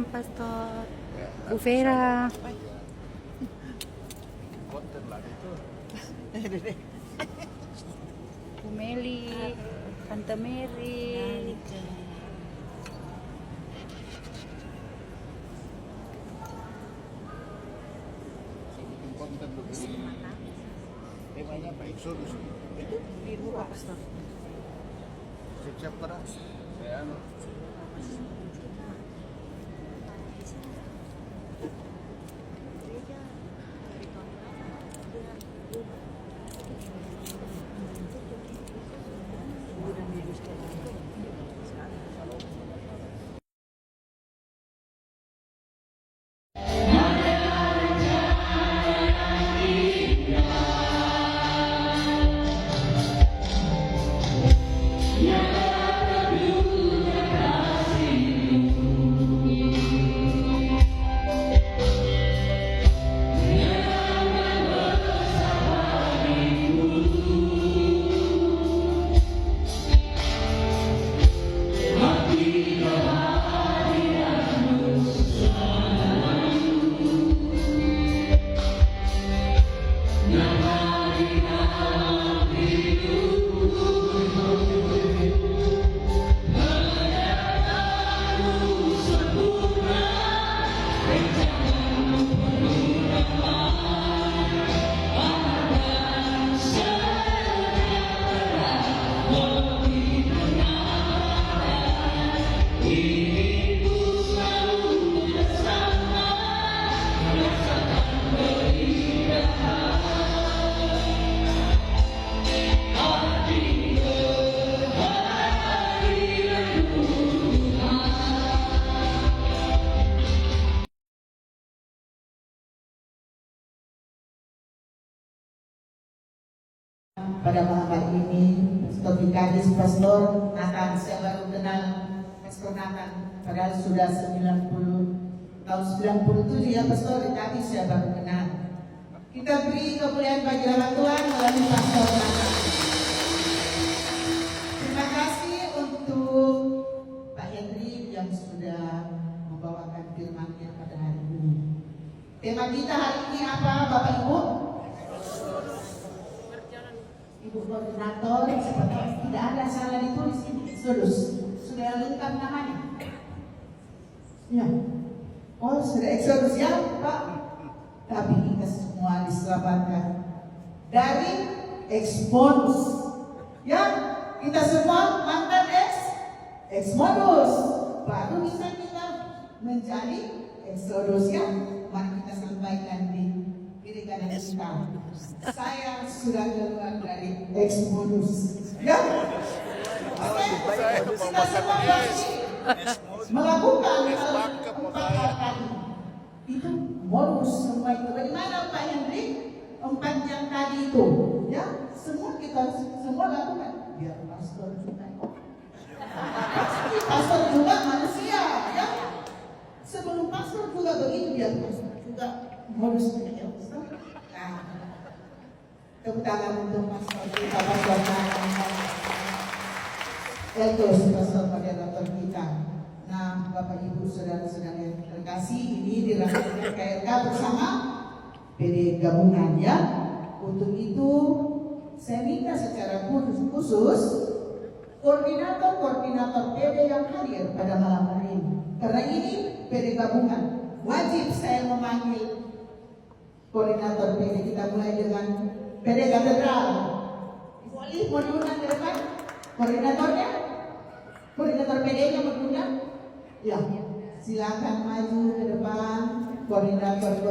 Pastor. Bu Vera. Konten lah itu. Bu Meli. Tante Mary. Bikin konten dulu. Temanya apa? Exodus. Ibu Pastor. Siap-siap keras. Saya pada malam hari ini seperti Kadis Pastor Nathan, saya baru kenal Pastor Nathan padahal sudah tahun 97 ya Pastor, di Kadis saya baru kenal. Kita beri kemuliaan bagi nama Tuhan melalui Pastor Nathan. Terima kasih untuk Pak Henry yang sudah membawakan firman-Nya pada hari ini. Tema kita hari ini apa Bapak Ibu? Ibu koordinator, seperti tidak ada salah ditulis ini, sudah lengkap namanya. Ya, oh sudah Exodus ya Pak. Tapi kita semua diselamatkan dari Exodus. Ya, kita semua mantan Exodus. Baru bisa kita menjadi Exodus ya. Mari kita sampaikan di diri kanan kita. Saya sudah keluar dari Exodus. Ya. Oke. Kita semua melakukan empat hal tadi. Itu modus semua itu. Bagaimana Pak Henry? 4 jam tadi itu, ya semua kita semua lakukan. Biar pastor juga. Pastor juga manusia, ya. Sebelum pastor juga begitu, biar pastor juga modusnya ya. Nah, tepuk tangan untuk pastor kita, pastor Eldos, pastor moderator kita. Nah, Bapak Ibu saudara-saudara yang terkasih, ini dirangkaikan KRK bersama PD gabungan ya. Untuk itu saya minta secara khusus koordinator PD yang hadir pada malam hari ini. Karena ini PD gabungan, wajib saya memanggil koordinator PD. Kita mulai dengan PD Katedral. Ibu Ali mau diundang ke depan? Koordinatornya? Koordinator PD-nya mau diundang? Ya, silakan maju ke depan. Koordinator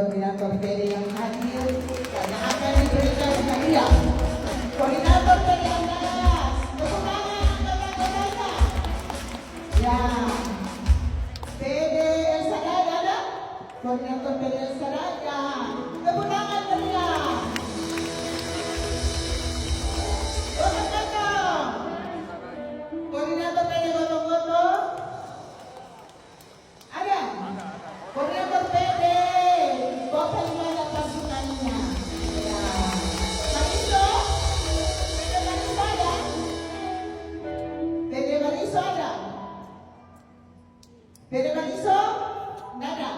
PD yang hadir karena akan diberikan hadiah. Koordinator PD yang atas, tepuk tangan, teman-teman. Ya, PD Sarada ada? Koordinator PD Sarada, tepuk tangan meriah. Gotong-gotong. Koordinator PD gotong-gotong. Ada? Koordinator PD, Bapak Ibu pasukannya. Ya. Mariso? PD Mariso ada? PD Mariso ada? PD Mariso? Nggak ada.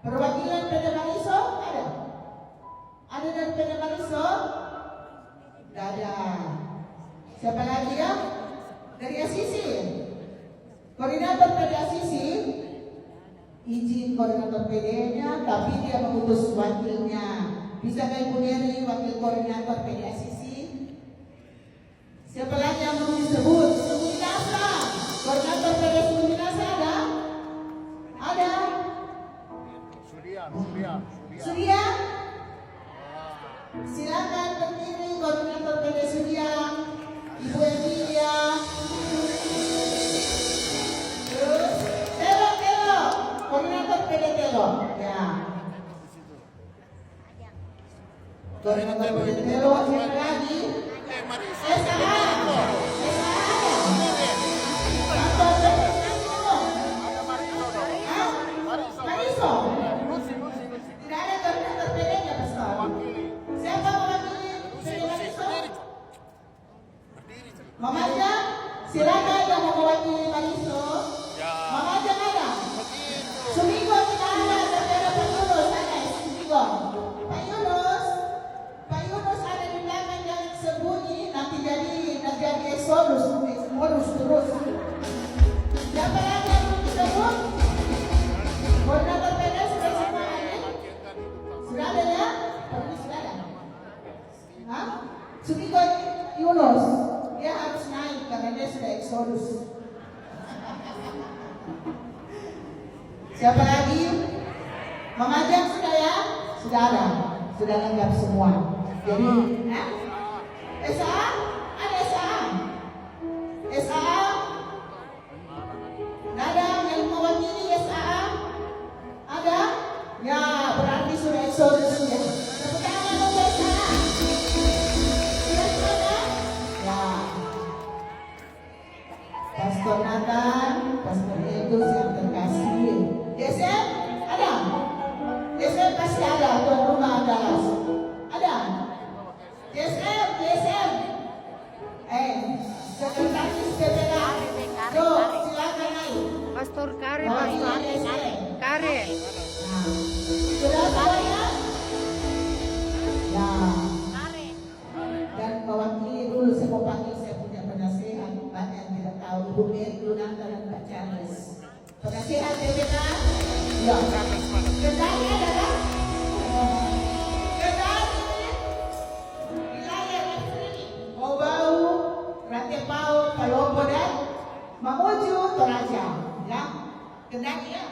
Perwakilan PD Mariso ada. Ada dari PD Mariso? Nggak ada. Siapa lagi ya? Dari Asisi. Koordinator PD Asisi. Izin koordinator PD-nya, tapi dia mengutus wakilnya. Bisa nggak Ibu Neri, wakil koordinator PD Asisi? Siapa lagi yang mau disebut? Suminasa. Koordinator PD Suminasa ada? Ada? Surya? Silakan berdiri koordinator PD Surya. Ibu Emilia. Terus Telo. Koordinator PD Telo. Ya. Koordinator PD Telo. Siapa lagi? SAA. Mariso. Tidak ada koordinator PD-nya, Pastor. Siapa mewakili PD Mariso? Mama Aja, silakan yang mau mewakili Mariso. Mama Aja ada? Sumigo tidak ada, tapi ada Pak Yunus, ada Sumigo. Pak Yunus ada di belakang yang sembunyi, nanti jadi eksodus terus. Siapa lagi yang belum disebut? Koordinator PD sudah semua ada? Sudah ada ya? Sudah ada. Hah? Sumigo Yunus, dia harus naik karena dia sudah eksodus. Siapa lagi? Mama Jam sudah ya? Sudah ada. Sudah lengkap semua. Jadi, SA? Ada SA? SA? Ada yang mewakili SA? Ada? Ya, berarti sudah eksodus ya. Tepuk tangan untuk SA. Sudah ada? Ya. Pastor Nathan, Pastor Edus yang terkasih. DSM? Ada? DSM pasti ada, tuan rumah ada. Ada? DSM? Sekretaris PPK. So, silakan naik. Pastor Kare, Mewakili Pastor DSM. Kare. Nah, sudah semuanya? Ya. Dan mewakili dulu saya mau panggil, saya punya penasehat banyak yang tidak tahu, Ibu Mary Lunanta dan Pak Charles. Penasehat PPK? Ya. Kendali ada kan? Kendali wilayah Nasrani, Obau, Rantai Pau, Palopo dan Mamuju Toraja. Ya. Kendali ya?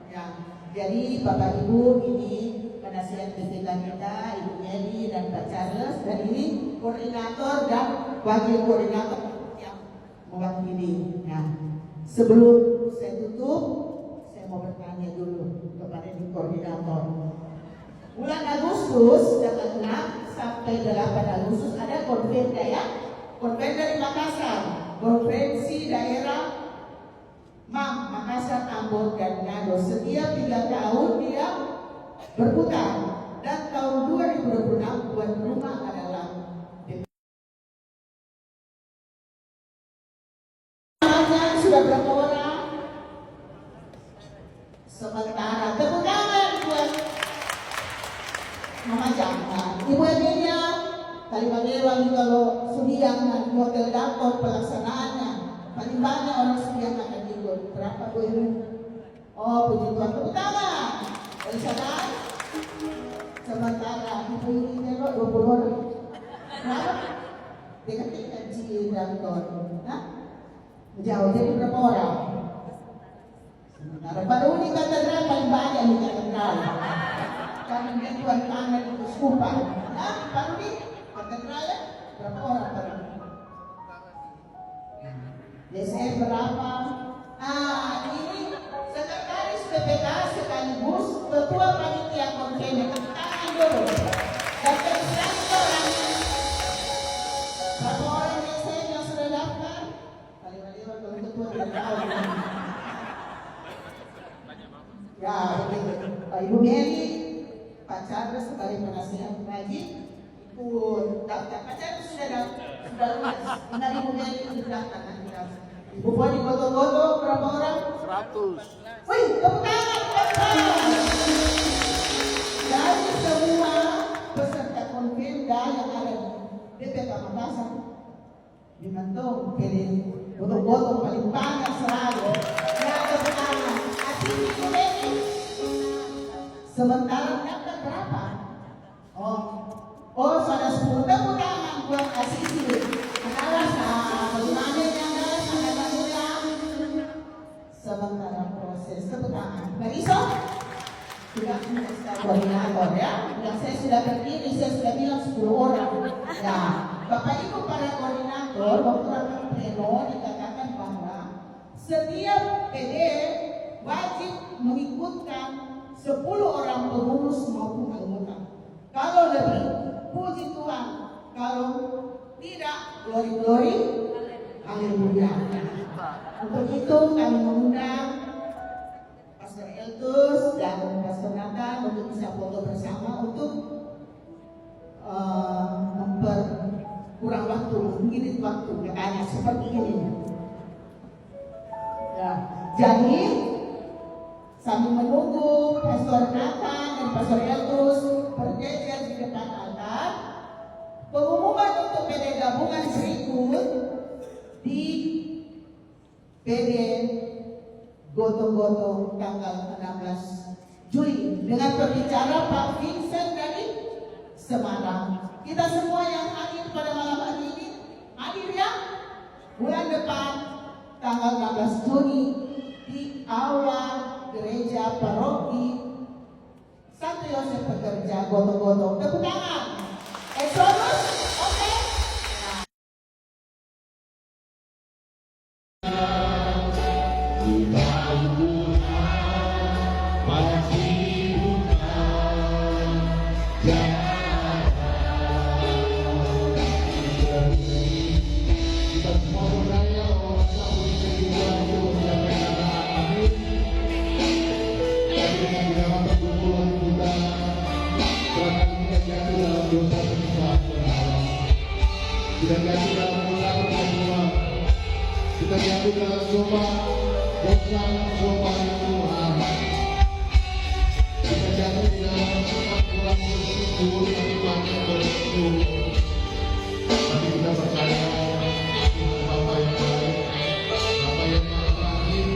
Ya. Jadi Bapak Ibu, ini penasehat PPK kita, Ibu Mary dan Pak Charles, dan ini koordinator dan wakil koordinator yang mewakili. Nah, sebelum saya tutup, saya mau bertanya dulu kepada di koordinator. Bulan Agustus tanggal 6 sampai 8 Agustus ada konvenda ya, konvenda di Makassar, konferensi daerah MAM Makassar, Ambon dan Manado. Setiap 3 tahun dia berputar, dan tahun 2026 tuan rumah adalah sudah berapa orang? Sementara tepuk tangan buat Mama Jaka. Ibu Emilia, Kalimantan kalau Sudiang dan Hotel Dapur pelaksanaannya paling banyak orang Sudiang akan ikut. Berapa Bu Ibu? Oh, puji Tuhan, tepuk tangan. Dari sana, sementara Ibu ini tengok 20 orang. Berapa? Dekat-dekat Ci Danton. Nah, jauh jadi berapa orang? Sementara baru ini katedral paling banyak di katedral. Karena dia tuan tangan itu skupan. Nah, baru ini katedral ya berapa orang baru? DSM berapa? Ini sekretaris PPK sekaligus ketua panitia konvensi. Tangan dulu. Dan berapa orang? Berapa orang DSM yang sudah daftar? Kali-kali kalau ketua tidak tahu. Ya, begitu. Ibu Mary, Pak Charles sebagai penasehat ngaji, ikut daftar. Pak Charles sudah lunas. Benar Ibu Mary di belakang nanti. Ibu Boni foto-foto berapa orang? 100. Wih, tepuk tangan. Sementara dapat berapa? Oh, sudah 10. Tepuk tangan buat Asisi. Adalah bagaimana yang ada sangat mulia. Sementara proses tepuk tangan. Mariso, sudah koordinator ya. Yang saya sudah berdiri, saya sudah bilang 10 orang. Ya, Bapak Ibu para koordinator, waktu rapat pleno dikatakan bahwa setiap PD wajib mengikutkan 10 orang pengurus maupun anggota. Kalau lebih, puji Tuhan. Kalau tidak, glory, haleluya. Untuk itu kami mengundang Pastor Eltus dan Pastor Nathan untuk bisa foto bersama untuk memperkurang waktu, mengirit waktu katanya seperti ini. Ya, jadi sambil menunggu Pastor Nathan dan Pastor Eltus berjejer di depan altar, pengumuman untuk PD gabungan berikut di PD Gotong-Gotong tanggal 16 Juli dengan berbicara Pak Vincent dari Semarang. Kita semua yang hadir pada malam hari ini hadir ya. Bulan depan tanggal 16 Juni di aula gereja paroki Santo Yosef Pekerja Gotong-Gotong. Tepuk tangan. Exodus, oke? Kita jatuh dalam dosa perbuatan, kita jatuh dalam dosa yang Tuhan. Kita jatuh di dalam sifat kurang bersyukur, tapi banyak bersyukur. Tapi kita percaya Tuhan Bapa yang baik, Bapa yang maha baik,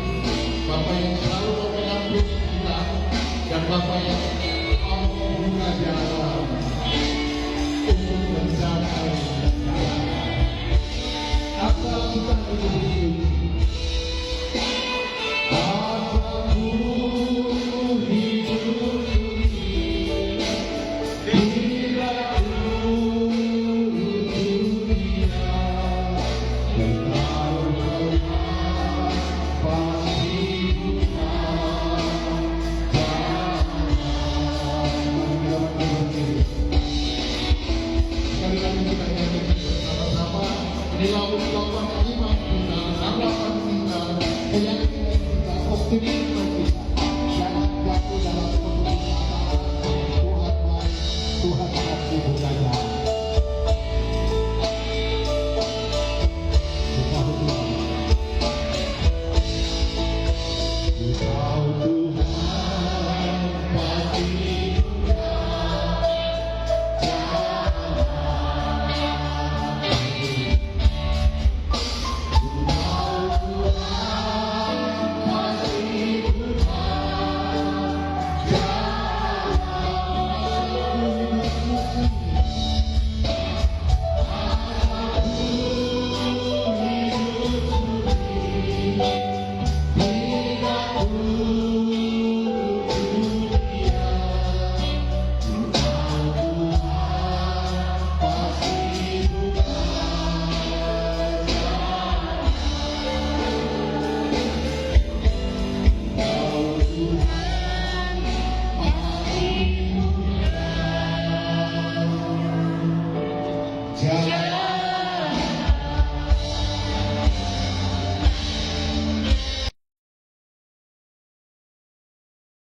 Bapa yang selalu mengampuni kita, dan Bapa yang